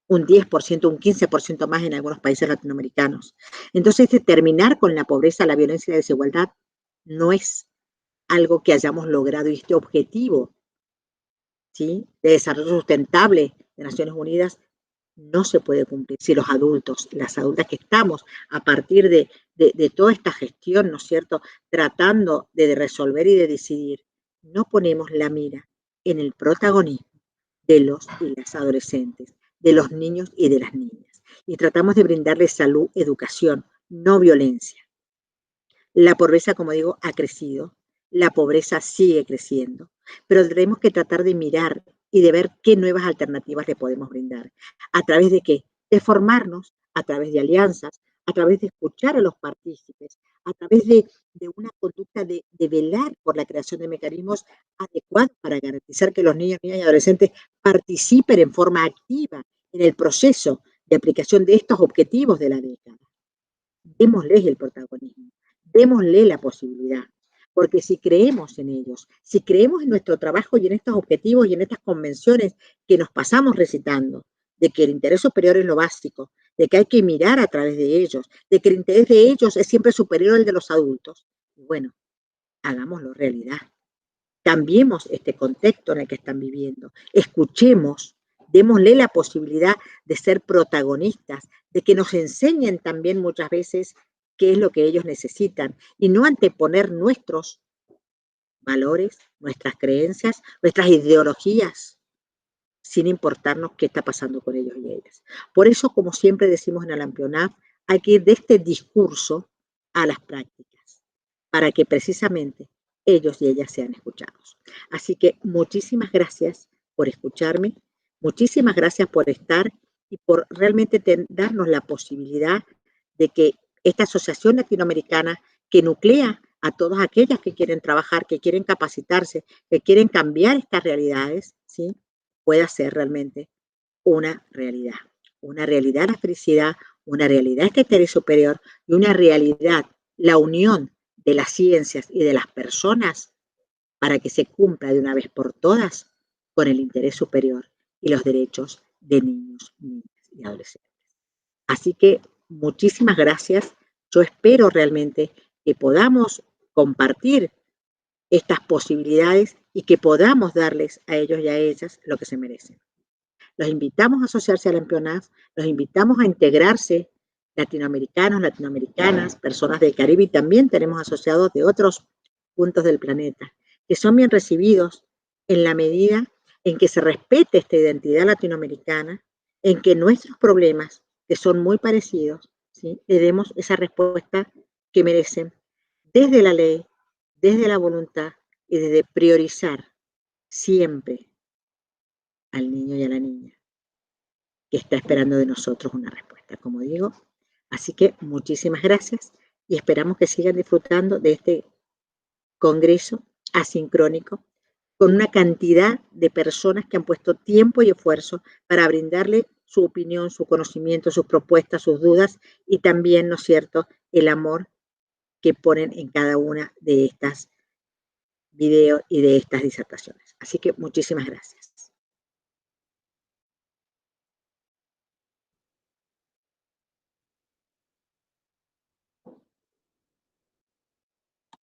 un 10%, un 15% más en algunos países latinoamericanos. Entonces, terminar con la pobreza, la violencia y la desigualdad no es algo que hayamos logrado, y este objetivo, ¿sí?, de desarrollo sustentable de Naciones Unidas no se puede cumplir si los adultos, las adultas que estamos a partir de toda esta gestión, ¿no es cierto?, tratando de resolver y de decidir, no ponemos la mira en el protagonismo de los y las adolescentes, de los niños y de las niñas. Y tratamos de brindarles salud, educación, no violencia. La pobreza, como digo, ha crecido, la pobreza sigue creciendo, pero tenemos que tratar de mirar y de ver qué nuevas alternativas le podemos brindar. ¿A través de qué? De formarnos, a través de alianzas, a través de escuchar a los partícipes, a través de una conducta de velar por la creación de mecanismos adecuados para garantizar que los niños, niñas y adolescentes participen en forma activa en el proceso de aplicación de estos objetivos de la década. Démosles el protagonismo, démosle la posibilidad, porque si creemos en ellos, si creemos en nuestro trabajo y en estos objetivos y en estas convenciones que nos pasamos recitando, de que el interés superior es lo básico, de que hay que mirar a través de ellos, de que el interés de ellos es siempre superior al de los adultos, bueno, hagámoslo realidad. Cambiemos este contexto en el que están viviendo, escuchemos, démosle la posibilidad de ser protagonistas, de que nos enseñen también muchas veces qué es lo que ellos necesitan y no anteponer nuestros valores, nuestras creencias, nuestras ideologías, sin importarnos qué está pasando con ellos y ellas. Por eso, como siempre decimos en Alampionaf, hay que ir de este discurso a las prácticas, para que precisamente ellos y ellas sean escuchados. Así que muchísimas gracias por escucharme, muchísimas gracias por estar y por realmente darnos la posibilidad de que esta asociación latinoamericana que nuclea a todas aquellas que quieren trabajar, que quieren capacitarse, que quieren cambiar estas realidades, ¿sí?, pueda ser realmente una realidad la felicidad, una realidad este interés superior y una realidad la unión de las ciencias y de las personas para que se cumpla de una vez por todas con el interés superior y los derechos de niños, niñas y adolescentes. Así que muchísimas gracias. Yo espero realmente que podamos compartir estas posibilidades y que podamos darles a ellos y a ellas lo que se merecen. Los invitamos a asociarse a la Alampionaf, los invitamos a integrarse latinoamericanos, latinoamericanas, personas del Caribe y también tenemos asociados de otros puntos del planeta, que son bien recibidos en la medida en que se respete esta identidad latinoamericana, en que nuestros problemas, que son muy parecidos, ¿sí?, le demos esa respuesta que merecen desde la ley, desde la voluntad y desde priorizar siempre al niño y a la niña que está esperando de nosotros una respuesta, como digo. Así que muchísimas gracias y esperamos que sigan disfrutando de este congreso asincrónico con una cantidad de personas que han puesto tiempo y esfuerzo para brindarle su opinión, su conocimiento, sus propuestas, sus dudas y también, ¿no es cierto?, el amor que ponen en cada una de estas videos y de estas disertaciones. Así que muchísimas gracias.